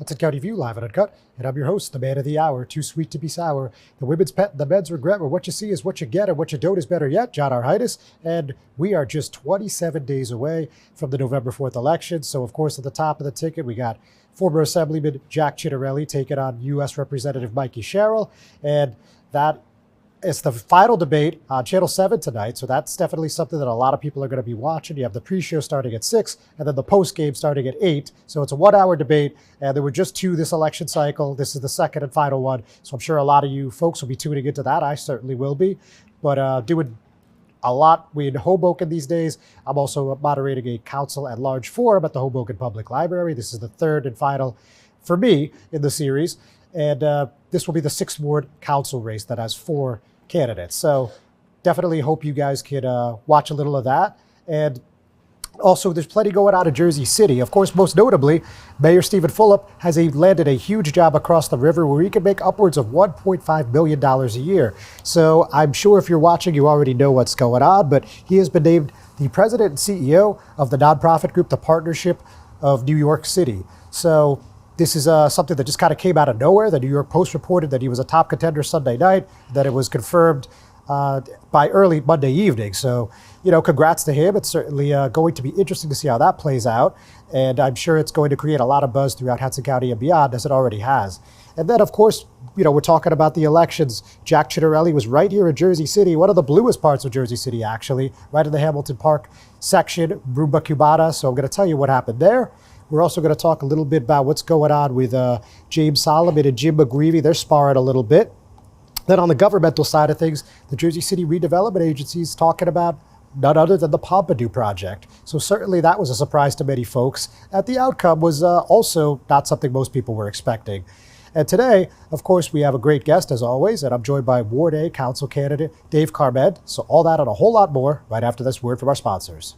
Hudson County View, live and uncut. And I'm your host, the man of the hour, too sweet to be sour. The women's pet, the men's regret, where what you see is what you get, and what you don't is better yet. John R. Heinis. And we are just 27 days away from the November 4th election. So, of course, at the top of the ticket, we got former Assemblyman Jack Ciattarelli taking on U.S. Representative Mikey Sherrill. And that it's the final debate on Channel 7 tonight, so that's definitely something that a lot of people are going to be watching. You have the pre-show starting at 6, and then the post-game starting at 8. So it's a 1-hour debate, and there were just 2 this election cycle. This is the second and final one, so I'm sure a lot of you folks will be tuning into that. I certainly will be. But doing a lot in Hoboken these days. I'm also moderating a council-at-large forum at the Hoboken Public Library. This is the third and final for me in the series. And this will be the 6th ward council race that has 4 candidates. So definitely hope you guys can watch a little of that. And also, there's plenty going on in Jersey City. Of course, most notably, Mayor Stephen Fulop has landed a huge job across the river where he can make upwards of $1.5 million a year. So I'm sure if you're watching, you already know what's going on, but he has been named the president and CEO of the nonprofit group, the Partnership of New York City. So this is something that just kind of came out of nowhere. The New York Post reported that he was a top contender Sunday night, that it was confirmed by early Monday evening. So, you know, congrats to him. It's certainly going to be interesting to see how that plays out. And I'm sure it's going to create a lot of buzz throughout Hudson County and beyond, as it already has. And then, of course, you know, we're talking about the elections. Jack Ciattarelli was right here in Jersey City, one of the bluest parts of Jersey City, actually, right in the Hamilton Park section, Rumba Cubana. So I'm going to tell you what happened there. We're also going to talk a little bit about what's going on with James Solomon and Jim McGreevy. They're sparring a little bit. Then on the governmental side of things, the Jersey City Redevelopment Agency is talking about none other than the Pompidou project. So certainly that was a surprise to many folks. And the outcome was also not something most people were expecting. And today, of course, we have a great guest, as always, and I'm joined by Ward A Council candidate Dave Carment. So all that and a whole lot more right after this word from our sponsors.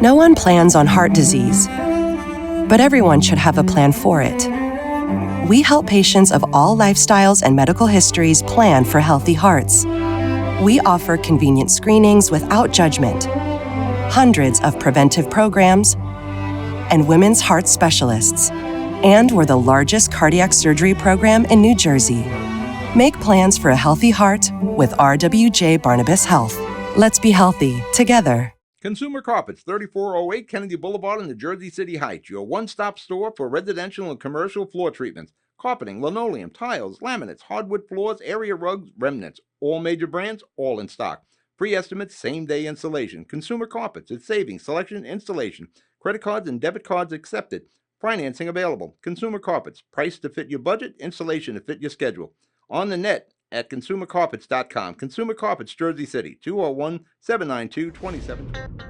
No one plans on heart disease, but everyone should have a plan for it. We help patients of all lifestyles and medical histories plan for healthy hearts. We offer convenient screenings without judgment, hundreds of preventive programs, and women's heart specialists. And we're the largest cardiac surgery program in New Jersey. Make plans for a healthy heart with RWJ Barnabas Health. Let's be healthy together. Consumer Carpets, 3408 Kennedy Boulevard in the Jersey City Heights, your one-stop store for residential and commercial floor treatments, carpeting, linoleum, tiles, laminates, hardwood floors, area rugs, remnants, all major brands, all in stock. Free estimates, same-day installation. Consumer Carpets, it's savings, selection, installation. Credit cards and debit cards accepted. Financing available. Consumer Carpets, price to fit your budget, installation to fit your schedule. On the net at consumercarpets.com. Consumer Carpets, Jersey City, 201-792-2712.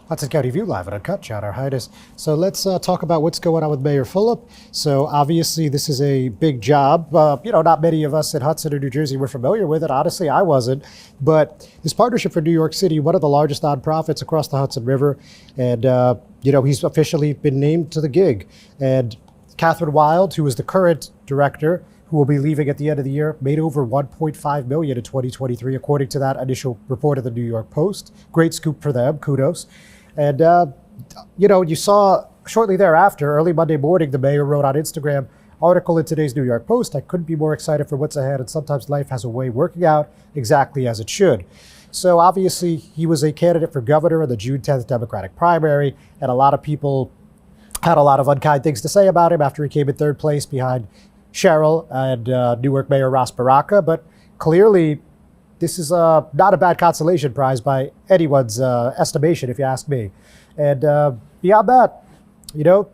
Hudson County View, live and uncut. John R. Heinis. So let's talk about what's going on with Mayor Fulop. So obviously this is a big job. You know, not many of us in Hudson or New Jersey were familiar with it. Honestly, I wasn't. But this Partnership for New York City, one of the largest nonprofits across the Hudson River. And, you know, he's officially been named to the gig. And Catherine Wild, who is the current director, who will be leaving at the end of the year, made over $1.5 million in 2023, according to that initial report of the New York Post. Great scoop for them. Kudos. And, you know, you saw shortly thereafter, early Monday morning, the mayor wrote on Instagram, article in today's New York Post, I couldn't be more excited for what's ahead, and sometimes life has a way working out exactly as it should. So obviously, he was a candidate for governor in the June 10th Democratic primary, and a lot of people had a lot of unkind things to say about him after he came in third place behind Sherrill and Newark Mayor Ross Baraka. But clearly, this is not a bad consolation prize by anyone's estimation, if you ask me. And beyond that, you know,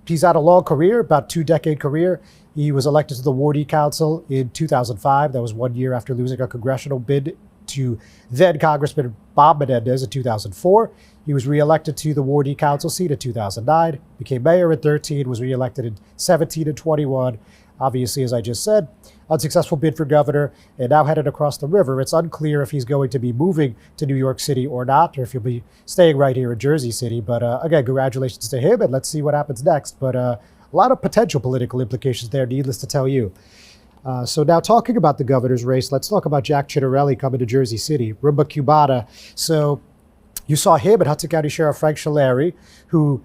he's had a long career, about 2-decade career. He was elected to the Ward E Council in 2005. That was 1 year after losing a congressional bid to then Congressman Bob Menendez in 2004. He was reelected to the Ward E Council seat in 2009, became mayor in 13, was reelected in 17 and 21. Obviously, as I just said, unsuccessful bid for governor, and now headed across the river. It's unclear if he's going to be moving to New York City or not, or if he'll be staying right here in Jersey City. But again, congratulations to him, and let's see what happens next. But a lot of potential political implications there, needless to tell you. So now talking about the governor's race, let's talk about Jack Ciattarelli coming to Jersey City, Rumba Cubana. So you saw him and Hudson County Sheriff Frank Scileri, who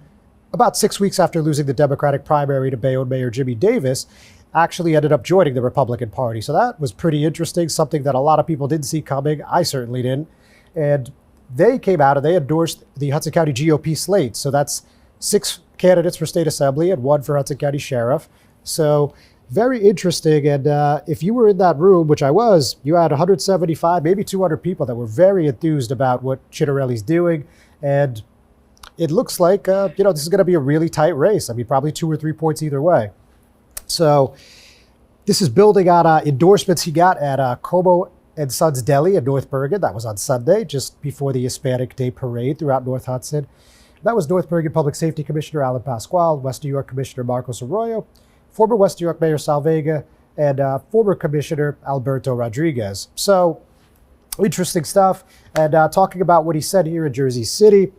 about 6 weeks after losing the Democratic primary to Bayonne Mayor Jimmy Davis, actually ended up joining the Republican Party. So that was pretty interesting, something that a lot of people didn't see coming. I certainly didn't. And they came out and they endorsed the Hudson County GOP slate. So that's 6 candidates for state assembly and 1 for Hudson County Sheriff. So very interesting. And if you were in that room, which I was, you had 175, maybe 200 people that were very enthused about what Ciattarelli's doing. And it looks like, this is going to be a really tight race. I mean, probably 2 or 3 points either way. So this is building on endorsements he got at Como and Sons Deli in North Bergen. That was on Sunday, just before the Hispanic Day Parade throughout North Hudson. That was North Bergen Public Safety Commissioner Alan Pasquale, West New York Commissioner Marcos Arroyo, former West New York Mayor Sal Vega, and former Commissioner Alberto Rodriguez. So interesting stuff. And talking about what he said here in Jersey City,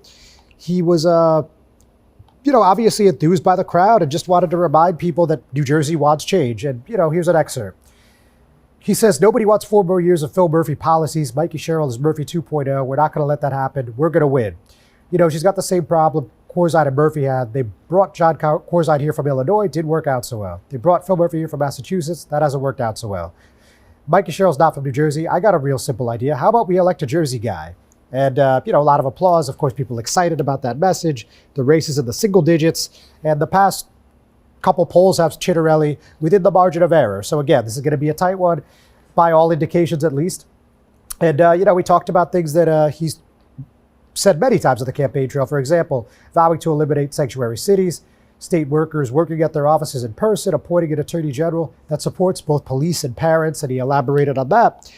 he was, obviously enthused by the crowd and just wanted to remind people that New Jersey wants change. And, here's an excerpt. He says, "Nobody wants 4 more years of Phil Murphy policies. Mikey Sherrill is Murphy 2.0. We're not going to let that happen. We're going to win." She's got the same problem Corzine and Murphy had. They brought John Corzine here from Illinois. Didn't work out so well. They brought Phil Murphy here from Massachusetts. That hasn't worked out so well. Mikey Sherrill's not from New Jersey. I got a real simple idea. How about we elect a Jersey guy? And, a lot of applause. Of course, people excited about that message. The race is in the single digits. And the past couple polls have Ciattarelli within the margin of error. So, again, this is going to be a tight one, by all indications at least. And, we talked about things that he's said many times on the campaign trail. For example, vowing to eliminate sanctuary cities, state workers working at their offices in person, appointing an attorney general that supports both police and parents. And he elaborated on that.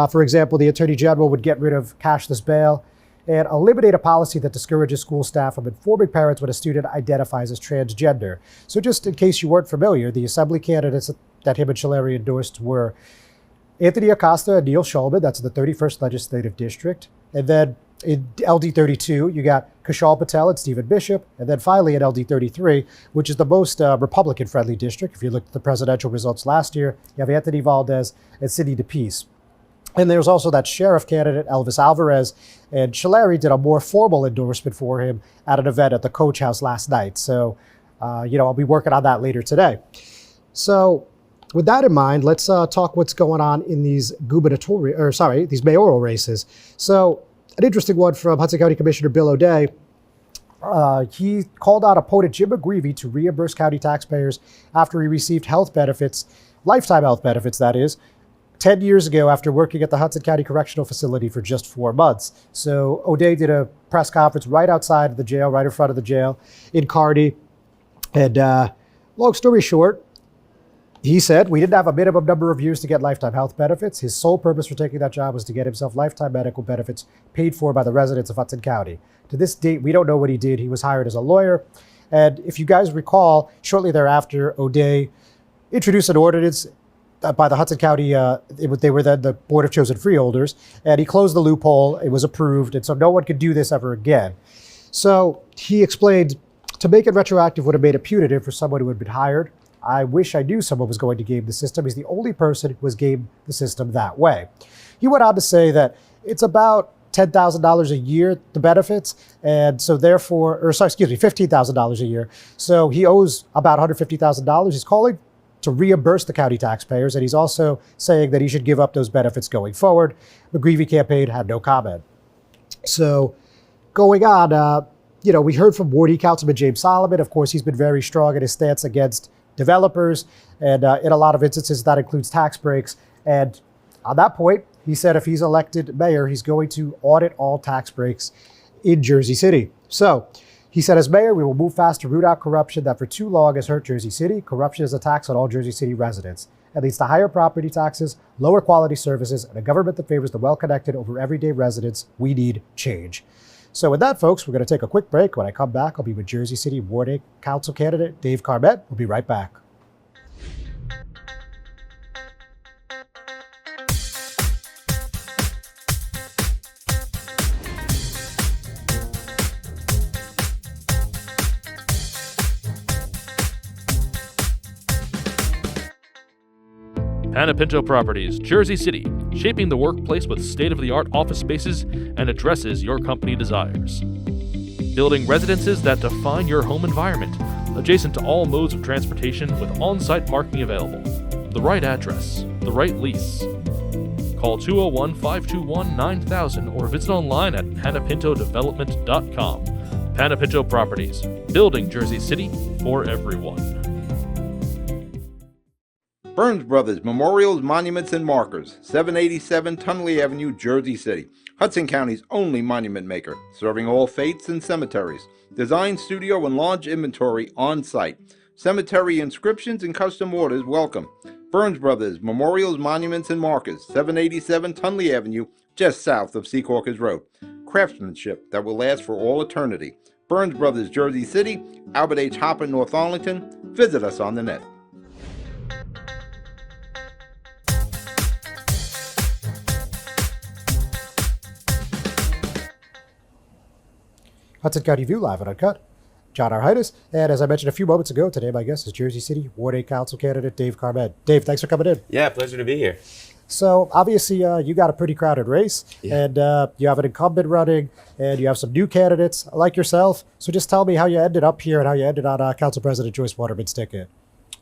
For example, the attorney general would get rid of cashless bail and eliminate a policy that discourages school staff from informing parents when a student identifies as transgender. So just in case you weren't familiar, the assembly candidates that him and Scileri endorsed were Anthony Acosta and Neil Schulman. That's in the 31st Legislative District. And then in LD 32, you got Kushal Patel and Stephen Bishop. And then finally in LD 33, which is the most Republican-friendly district. If you looked at the presidential results last year, you have Anthony Valdez and Sidney DePease. And there's also that sheriff candidate, Elvis Alvarez. And Scileri did a more formal endorsement for him at an event at the Coach House last night. So, I'll be working on that later today. So with that in mind, let's talk what's going on in these these mayoral races. So an interesting one from Hudson County Commissioner Bill O'Day. He called out opponent Jim McGreevey to reimburse county taxpayers after he received health benefits, lifetime health benefits, that is, 10 years ago after working at the Hudson County Correctional Facility for just 4 months. So O'Day did a press conference right outside of the jail, right in front of the jail in Kearney. And long story short, he said, "We didn't have a minimum number of years to get lifetime health benefits. His sole purpose for taking that job was to get himself lifetime medical benefits paid for by the residents of Hudson County. To this date, we don't know what he did. He was hired as a lawyer." And if you guys recall, shortly thereafter, O'Day introduced an ordinance by the Hudson County, they were then the Board of Chosen Freeholders, and he closed the loophole. It was approved, and so no one could do this ever again. So he explained, to make it retroactive would have made it punitive for someone who had been hired. I wish I knew someone was going to game the system. He's the only person who has gamed the system that way. He went on to say that it's about $10,000 a year, the benefits, and so therefore, $15,000 a year. So he owes about $150,000. He's calling to reimburse the county taxpayers, and he's also saying that he should give up those benefits going forward. McGreevey campaign had no comment. So going on, we heard from Ward E Councilman James Solomon. Of course, he's been very strong in his stance against developers, and in a lot of instances that includes tax breaks. And on that point, he said if he's elected mayor, he's going to audit all tax breaks in Jersey City. So he said, as mayor, we will move fast to root out corruption that for too long has hurt Jersey City. Corruption is a tax on all Jersey City residents. It leads to higher property taxes, lower quality services, and a government that favors the well-connected over everyday residents. We need change. So with that, folks, we're going to take a quick break. When I come back, I'll be with Jersey City Ward 8 Council candidate Dave Carment. We'll be right back. Panapinto Properties, Jersey City, shaping the workplace with state-of-the-art office spaces and addresses your company desires. Building residences that define your home environment, adjacent to all modes of transportation with on-site parking available. The right address, the right lease. Call 201-521-9000 or visit online at panapintodevelopment.com. Panapinto Properties, building Jersey City for everyone. Burns Brothers Memorials, Monuments, and Markers, 787 Tunley Avenue, Jersey City. Hudson County's only monument maker, serving all faiths and cemeteries. Design, studio, and large inventory on site. Cemetery inscriptions and custom orders welcome. Burns Brothers Memorials, Monuments, and Markers, 787 Tunley Avenue, just south of Secaucus Road. Craftsmanship that will last for all eternity. Burns Brothers, Jersey City, Albert H. Hopper, North Arlington. Visit us on the net. Hudson County View live and uncut. John R. Heinis, and as I mentioned a few moments ago, today my guest is Jersey City Ward 8 Council candidate Dave Carment. Dave, thanks for coming in. Yeah, pleasure to be here. So obviously you got a pretty crowded race, and you have an incumbent running, and you have some new candidates like yourself. So just tell me how you ended up here and how you ended on Council President Joyce Waterman's ticket.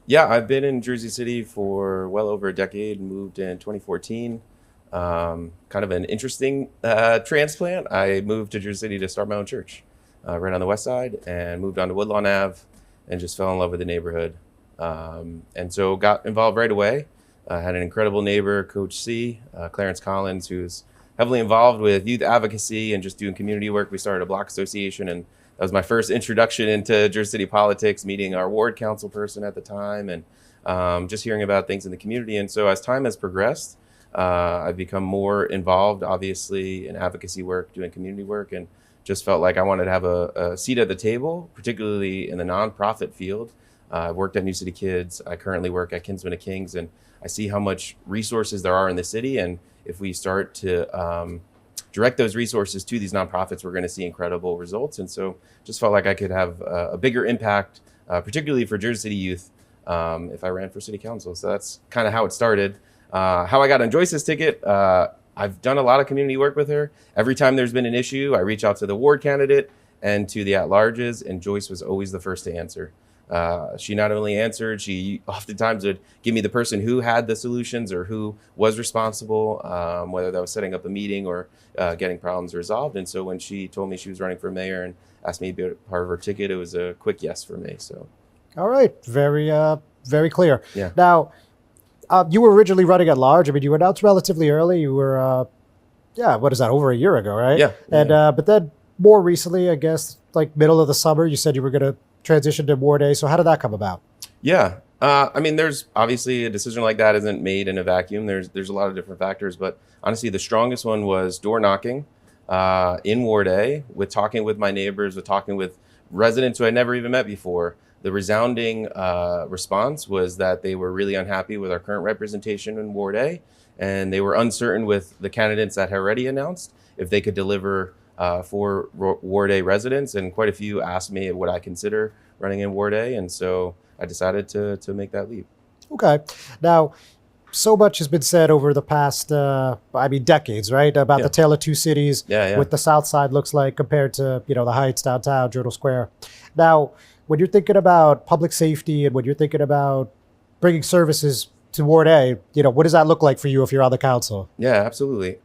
Yeah, I've been in Jersey City for well over a decade, moved in 2014. Kind of an interesting transplant. I moved to Jersey City to start my own church. Right on the west side, and moved on to Woodlawn Ave and just fell in love with the neighborhood. And so got involved right away. Had an incredible neighbor, Coach C, Clarence Collins, who's heavily involved with youth advocacy and just doing community work. We started a block association, and that was my first introduction into Jersey City politics, meeting our ward council person at the time, and just hearing about things in the community. And so as time has progressed, I've become more involved, obviously, in advocacy work, doing community work, and just felt like I wanted to have a seat at the table, particularly in the nonprofit field. I worked at New City Kids. I currently work at Kinsmen of Kings, and I see how much resources there are in the city. And if we start to direct those resources to these nonprofits, we're going to see incredible results. And so just felt like I could have a bigger impact, particularly for Jersey City youth, if I ran for city council. So that's kind of how it started. How I got on Joyce's ticket, I've done a lot of community work with her. Every time there's been an issue, I reach out to the ward candidate and to the at-larges, and Joyce was always the first to answer. She not only answered, she oftentimes would give me the person who had the solutions or who was responsible, whether that was setting up a meeting or getting problems resolved. And so when she told me she was running for mayor and asked me to be part of her ticket, it was a quick yes for me. So, all right, very clear. Yeah. Now, you were originally running at large. I mean, you were announced relatively early. You were, what is that, over a year ago, right? Yeah. And but then more recently, I guess, like middle of the summer, you said you were going to transition to Ward A. So how did that come about? Yeah. I mean, there's obviously a decision like that isn't made in a vacuum. There's a lot of different factors, but honestly, the strongest one was door knocking in Ward A, with talking with my neighbors, with talking with residents who I'd never even met before. The resounding response was that they were really unhappy with our current representation in Ward A, and they were uncertain with the candidates that had already announced if they could deliver for Ward A residents, and quite a few asked me would I consider running in Ward A, and so I decided to make that leap. Okay. Now, so much has been said over the past, decades, right? About the tale of two cities, what the South Side looks like compared to, the Heights, downtown, Journal Square. Now, when you're thinking about public safety and when you're thinking about bringing services to Ward A, what does that look like for you if you're on the council? Yeah, absolutely.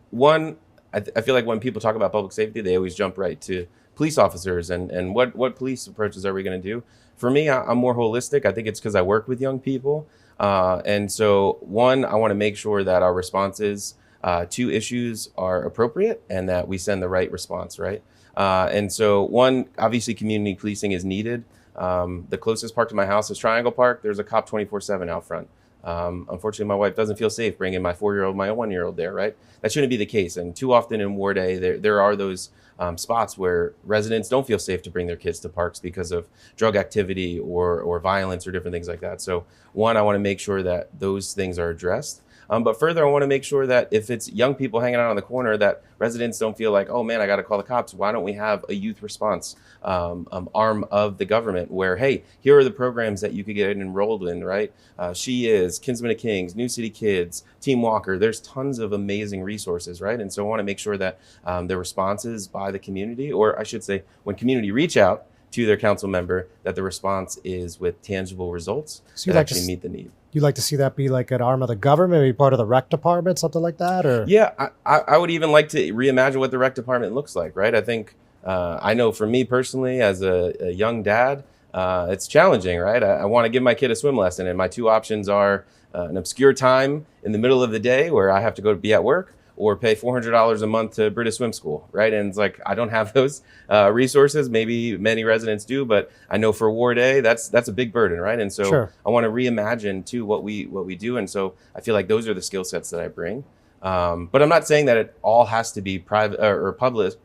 One, I feel like when people talk about public safety, they always jump right to police officers and what police approaches are we going to do? For me, I'm more holistic. I think it's because I work with young people. And so one, I want to make sure that our responses to issues are appropriate and that we send the right response, right? And so one, obviously community policing is needed. The closest park to my house is Triangle Park. There's a cop 24/7 out front. Unfortunately, my wife doesn't feel safe bringing my 4-year-old, my 1-year-old there, right? That shouldn't be the case. And too often in Ward A, there are those spots where residents don't feel safe to bring their kids to parks because of drug activity or violence or different things like that. So one, I want to make sure that those things are addressed. But further, I want to make sure that if it's young people hanging out on the corner, that residents don't feel like, oh man, I got to call the cops. Why don't we have a youth response arm of the government where, hey, here are the programs that you could get enrolled in, right? She Is, Kinsman of Kings, New City Kids, Team Walker. There's tons of amazing resources, right? And so I want to make sure that the responses by the community, or I should say, when community reach out to their council member, that the response is with tangible results that actually meet the need. You like to see that be like an arm of the government, maybe part of the rec department, something like that? Or yeah, I would even like to reimagine what the rec department looks like, right? I think, I know for me personally, as a young dad, it's challenging, right? I want to give my kid a swim lesson, and my two options are an obscure time in the middle of the day where I have to go be at work, or pay $400 a month to British swim school, right? And it's like, I don't have those resources. Maybe many residents do, but I know for Ward A, that's a big burden, right? And so Sure. I want to reimagine too what we do. And so I feel like those are the skill sets that I bring. But I'm not saying that it all has to be private or public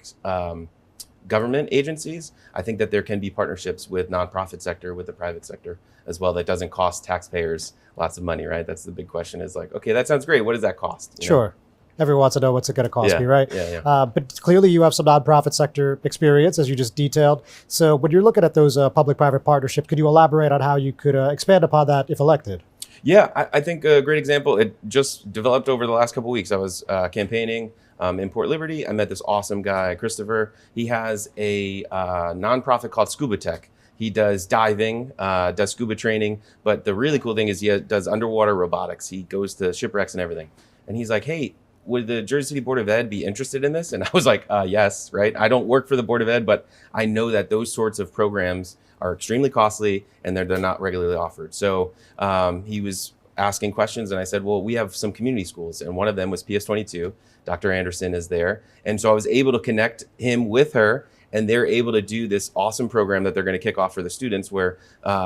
government agencies. I think that there can be partnerships with nonprofit sector, with the private sector as well, that doesn't cost taxpayers lots of money, right? That's the big question, is like, okay, that sounds great. What does that cost? You know? Sure. Everyone wants to know what's it going to cost Yeah, me, right? yeah. But clearly you have some nonprofit sector experience, as you just detailed. So when you're looking at those public-private partnerships, could you elaborate on how you could expand upon that if elected? Yeah, I think a great example, it just developed over the last couple of weeks. I was campaigning in Port Liberty. I met this awesome guy, Christopher. He has a nonprofit called Scuba Tech. He does diving, does scuba training, but the really cool thing is he does underwater robotics. He goes to shipwrecks and everything. And he's like, hey, would the Jersey City Board of Ed be interested in this? And I was like, yes, right? I don't work for the Board of Ed, but I know that those sorts of programs are extremely costly and they're not regularly offered. So he was asking questions, and I said, well, we have some community schools, and one of them was PS22. Dr. Anderson is there. And so I was able to connect him with her, and they're able to do this awesome program that they're going to kick off for the students, where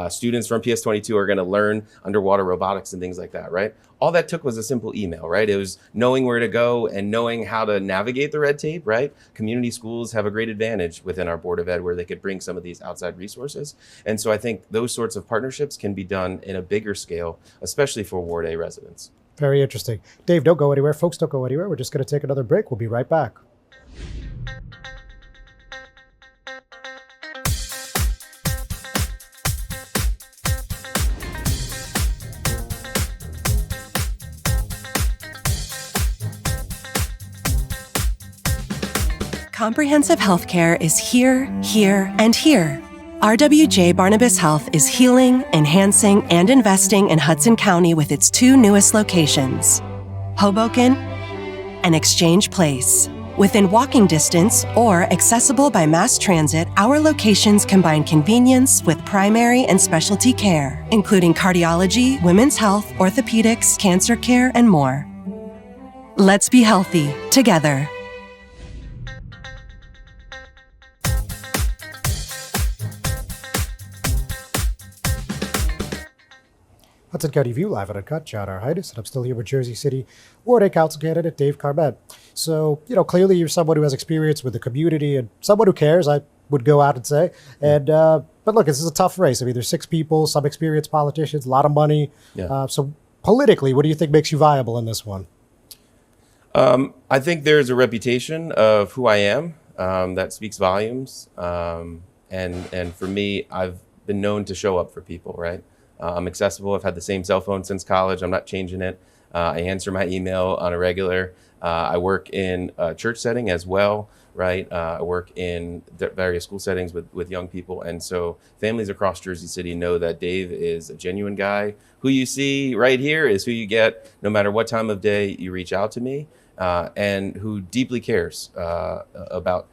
students from PS22 are going to learn underwater robotics and things like that, right? All that took was a simple email, right? It was knowing where to go and knowing how to navigate the red tape, right? Community schools have a great advantage within our Board of Ed where they could bring some of these outside resources. And so I think those sorts of partnerships can be done in a bigger scale, especially for Ward A residents. Very interesting. Dave, don't go anywhere. Folks, don't go anywhere. We're just going to take another break. We'll be right back. Comprehensive healthcare is here, here, and here. RWJ Barnabas Health is healing, enhancing, and investing in Hudson County with its two newest locations, Hoboken and Exchange Place. Within walking distance or accessible by mass transit, our locations combine convenience with primary and specialty care, including cardiology, women's health, orthopedics, cancer care, and more. Let's be healthy together. Hudson County View live and uncut. John R. Heinis, and I'm still here with Jersey City Ward A Council candidate Dave Carment. So, clearly you're someone who has experience with the community and someone who cares, I would go out and say. And but look, this is a tough race. I mean, there's 6 people, some experienced politicians, a lot of money. Yeah. So politically, what do you think makes you viable in this one? I think there's a reputation of who I am that speaks volumes. And for me, I've been known to show up for people, right? I'm accessible. I've had the same cell phone since college. I'm not changing it. I answer my email on a regular. I work in a church setting as well, right? I work in various school settings with young people. And so families across Jersey City know that Dave is a genuine guy. Who you see right here is who you get no matter what time of day you reach out to me, and who deeply cares about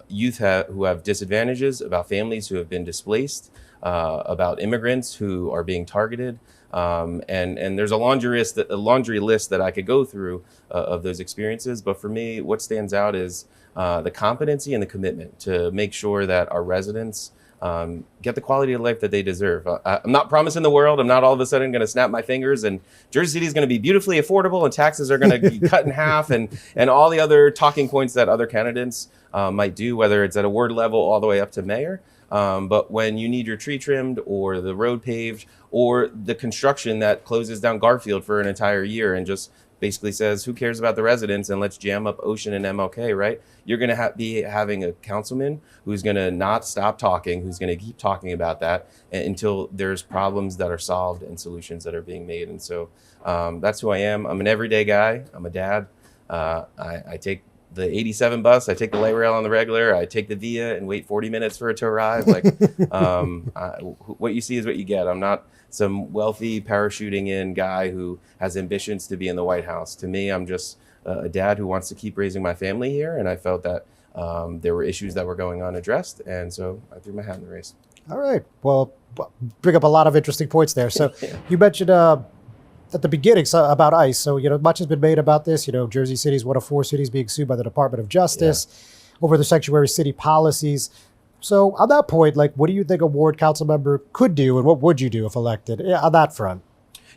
youth who have disadvantages, about families who have been displaced, about immigrants who are being targeted. And there's a laundry list that I could go through of those experiences. But for me, what stands out is the competency and the commitment to make sure that our residents get the quality of life that they deserve. I'm not promising the world. I'm not all of a sudden going to snap my fingers and Jersey City is going to be beautifully affordable and taxes are going to be cut in half and all the other talking points that other candidates might do, whether it's at a ward level all the way up to mayor. But when you need your tree trimmed or the road paved or the construction that closes down Garfield for an entire year and just basically says, who cares about the residents and let's jam up Ocean and MLK, right? You're going to be having a councilman who's going to not stop talking, who's going to keep talking about that until there's problems that are solved and solutions that are being made. And so that's who I am. I'm an everyday guy. I'm a dad. I take the 87 bus, I take the light rail on the regular, I take the Via and wait 40 minutes for it to arrive. Like, what you see is what you get. I'm not some wealthy parachuting in guy who has ambitions to be in the White House. To me, I'm just a dad who wants to keep raising my family here. And I felt that there were issues that were going unaddressed. And so I threw my hat in the race. All right. Well, bring up a lot of interesting points there. So Yeah. you mentioned at the beginning about ICE. So, much has been made about this. Jersey City is one of 4 cities being sued by the Department of Justice over the sanctuary city policies. So on that point, what do you think a ward council member could do, and what would you do if elected on that front?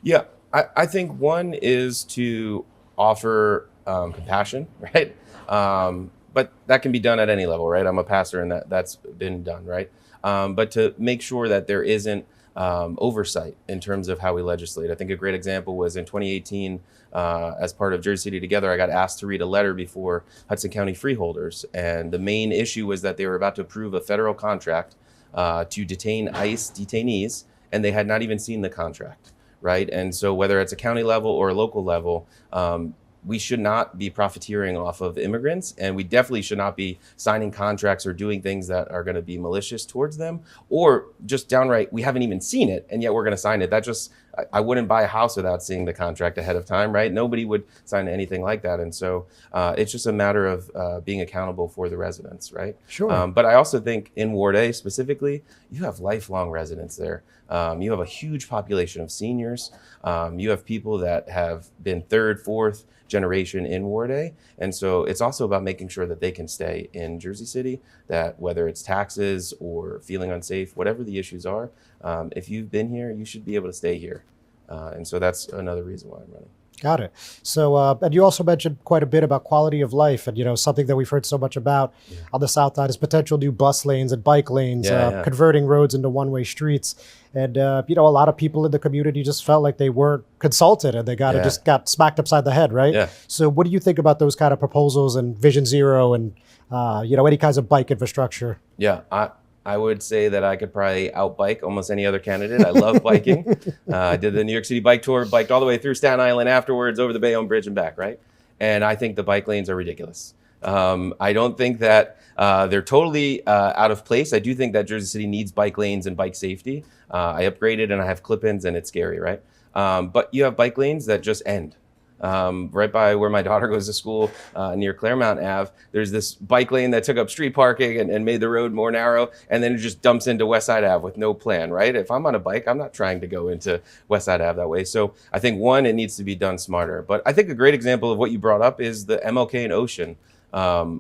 Yeah, I think one is to offer compassion, right? But that can be done at any level, right? I'm a pastor and that's been done, right? But to make sure that there isn't oversight in terms of how we legislate. I think a great example was in 2018, as part of Jersey City Together, I got asked to read a letter before Hudson County freeholders. And the main issue was that they were about to approve a federal contract to detain ICE detainees, and they had not even seen the contract, right? And so whether it's a county level or a local level, we should not be profiteering off of immigrants, and we definitely should not be signing contracts or doing things that are going to be malicious towards them, or just downright, we haven't even seen it, and yet we're going to sign it. That just, I wouldn't buy a house without seeing the contract ahead of time, right? Nobody would sign anything like that. And so it's just a matter of being accountable for the residents, right? Sure. But I also think in Ward A specifically, you have lifelong residents there. You have a huge population of seniors. You have people that have been 3rd, 4th generation in Ward A. And so it's also about making sure that they can stay in Jersey City, that whether it's taxes or feeling unsafe, whatever the issues are, if you've been here, you should be able to stay here. And so that's another reason why I'm running. Got it. So, and you also mentioned quite a bit about quality of life, and something that we've heard so much about on the South Side is potential new bus lanes and bike lanes, converting roads into one-way streets, and a lot of people in the community just felt like they weren't consulted, and they just got smacked upside the head, right? Yeah. So, what do you think about those kind of proposals and Vision Zero and any kinds of bike infrastructure? Yeah, I would say that I could probably outbike almost any other candidate. I love biking. I did the New York City bike tour, biked all the way through Staten Island afterwards, over the Bayonne Bridge and back, right? And I think the bike lanes are ridiculous. I don't think that they're totally out of place. I do think that Jersey City needs bike lanes and bike safety. I upgraded and I have clip-ins and it's scary, right? But you have bike lanes that just end. Right by where my daughter goes to school, near Claremont Ave, there's this bike lane that took up street parking and made the road more narrow, and then it just dumps into West Side Ave with no plan, right? If I'm on a bike, I'm not trying to go into West Side Ave that way. So I think, one, it needs to be done smarter. But I think a great example of what you brought up is the MLK and Ocean.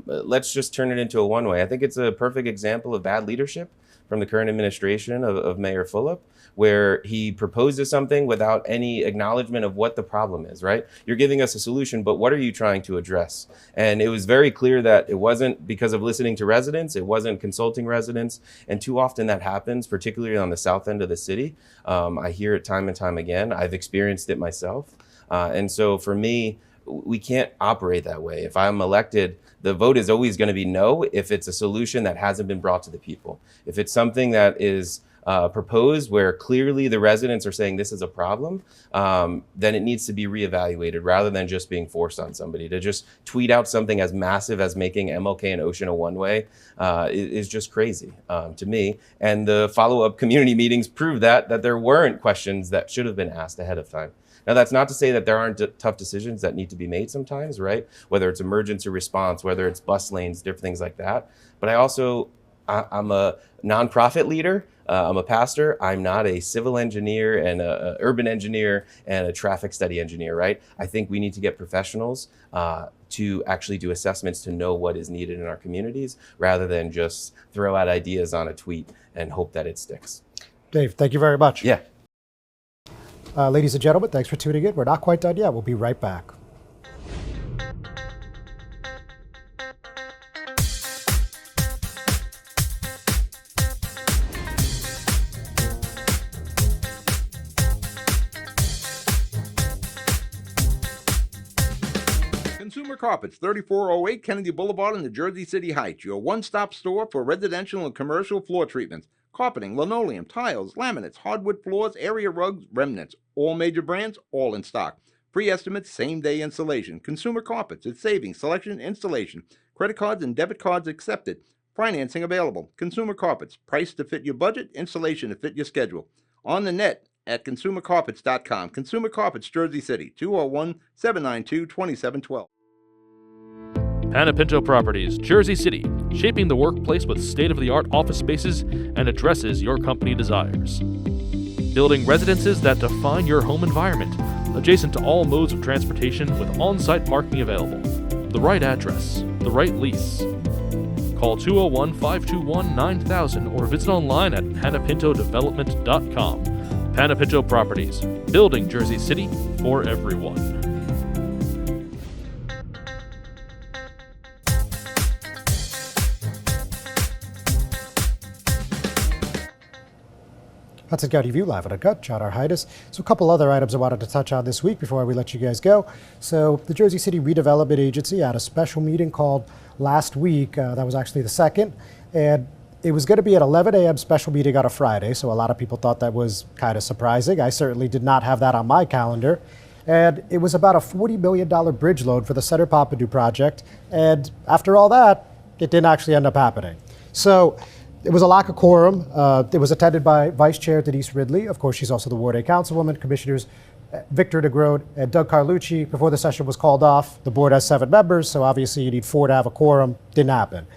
Let's just turn it into a one-way. I think it's a perfect example of bad leadership from the current administration of Mayor Fulop, where he proposes something without any acknowledgement of what the problem is, right? You're giving us a solution, but what are you trying to address? And it was very clear that it wasn't because of listening to residents, it wasn't consulting residents, and too often that happens, particularly on the south end of the city. I hear it time and time again. I've experienced it myself. And so for me, we can't operate that way. If I'm elected, the vote is always going to be no if it's a solution that hasn't been brought to the people. If it's something that is proposed where clearly the residents are saying this is a problem, then it needs to be reevaluated rather than just being forced on somebody. To just tweet out something as massive as making MLK and Ocean a one-way is just crazy to me. And the follow-up community meetings prove that there weren't questions that should have been asked ahead of time. Now, that's not to say that there aren't tough decisions that need to be made sometimes, right? Whether it's emergency response, whether it's bus lanes, different things like that. But I'm a nonprofit leader. I'm a pastor. I'm not a civil engineer and a urban engineer and a traffic study engineer, right? I think we need to get professionals to actually do assessments to know what is needed in our communities rather than just throw out ideas on a tweet and hope that it sticks. Dave, thank you very much. Yeah. Ladies and gentlemen, thanks for tuning in. We're not quite done yet. We'll be right back. Carpets, 3408 Kennedy Boulevard in the Jersey City Heights, your one-stop store for residential and commercial floor treatments, carpeting, linoleum, tiles, laminates, hardwood floors, area rugs, remnants. All major brands, all in stock. Free estimates, same-day installation. Consumer Carpets, it's savings, selection, installation. Credit cards and debit cards accepted. Financing available. Consumer Carpets, price to fit your budget, installation to fit your schedule. On the net at consumercarpets.com. Consumer Carpets, Jersey City, 201-792-2712. Panapinto Properties, Jersey City, shaping the workplace with state-of-the-art office spaces and addresses your company desires. Building residences that define your home environment, adjacent to all modes of transportation with on-site parking available. The right address, the right lease. Call 201-521-9000 or visit online at panapintodevelopment.com. Panapinto Properties, building Jersey City for everyone. Hudson County View live at a gut, John R. Heinis. So a couple other items I wanted to touch on this week before we let you guys go. So the Jersey City Redevelopment Agency had a special meeting called last week. That was actually the second. And it was going to be at 11 a.m. special meeting on a Friday. So a lot of people thought that was kind of surprising. I certainly did not have that on my calendar. And it was about a $40 million bridge loan for the Center Pompidou project. And after all that, it didn't actually end up happening. So it was a lack of quorum. It was attended by Vice Chair Denise Ridley. Of course, she's also the Ward A Councilwoman. Commissioners Victor DeGrode and Doug Carlucci. Before the session was called off, the board has 7 members, so obviously you need 4 to have a quorum. Didn't happen.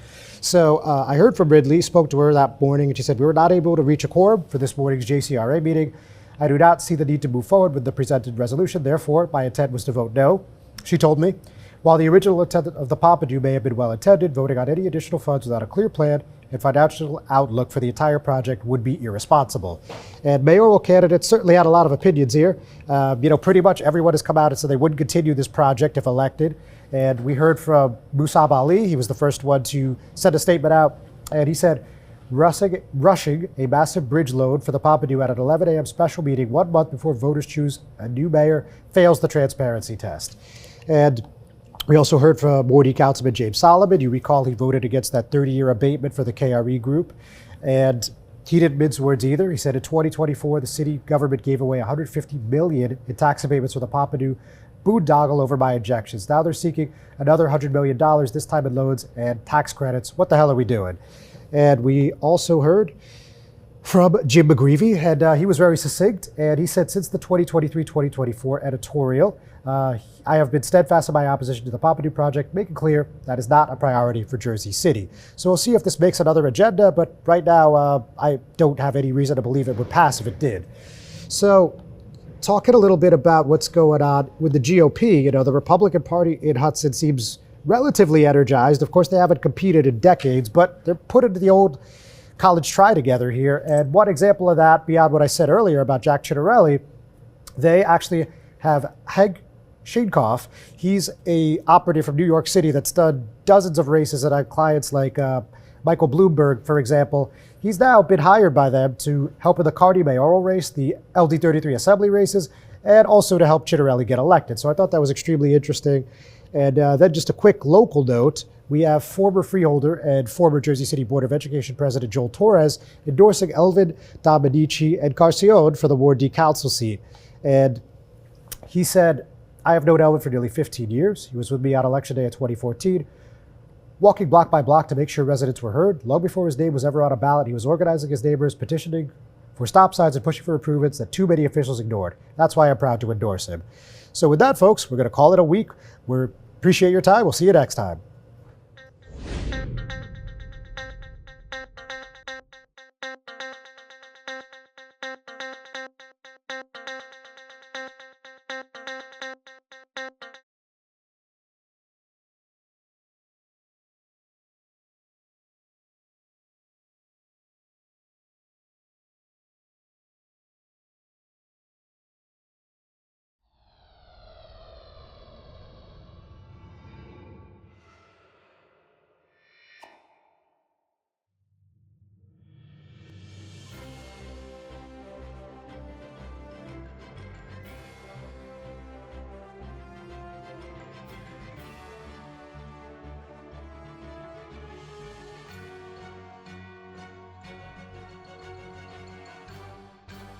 So I heard from Ridley, spoke to her that morning, and she said, we were not able to reach a quorum for this morning's JCRA meeting. I do not see the need to move forward with the presented resolution. Therefore, my intent was to vote no. She told me, while the original intent of the Pompidou may have been well intended, voting on any additional funds without a clear plan and financial outlook for the entire project would be irresponsible. And mayoral candidates certainly had a lot of opinions here. Pretty much everyone has come out and said they wouldn't continue this project if elected. And we heard from Musab Ali. He was the first one to send a statement out. And he said, rushing a massive bridge loan for the Pompidou at an 11 a.m. special meeting 1 month before voters choose a new mayor fails the transparency test. And we also heard from Ward E Councilman James Solomon. You recall he voted against that 30-year abatement for the KRE group. And he didn't mince words either. He said in 2024, the city government gave away $150 million in tax abatements for the Pompidou boondoggle over my injections. Now they're seeking another $100 million, this time in loans and tax credits. What the hell are we doing? And we also heard from Jim McGreevy, and he was very succinct. And he said, since the 2023-2024 editorial, I have been steadfast in my opposition to the Pompidou project, making clear that is not a priority for Jersey City. So we'll see if this makes another agenda, but right now I don't have any reason to believe it would pass if it did. So talking a little bit about what's going on with the GOP, the Republican Party in Hudson seems relatively energized. Of course, they haven't competed in decades, but they're putting the old college try together here. And one example of that, beyond what I said earlier about Jack Citarelli, they actually have Hank Shinkoff. He's a operative from New York City that's done dozens of races and had clients like Michael Bloomberg, for example. He's now been hired by them to help in the Cardi mayoral race, the LD33 assembly races, and also to help Citarelli get elected. So I thought that was extremely interesting. And then just a quick local note, we have former freeholder and former Jersey City Board of Education President Joel Torres endorsing Elvin Dominici and Carcione for the Ward D council seat. And he said, I have known Elvin for nearly 15 years. He was with me on election day of 2014, walking block by block to make sure residents were heard. Long before his name was ever on a ballot, he was organizing his neighbors, petitioning for stop signs and pushing for improvements that too many officials ignored. That's why I'm proud to endorse him. So with that, folks, we're going to call it a week. We appreciate your time. We'll see you next time.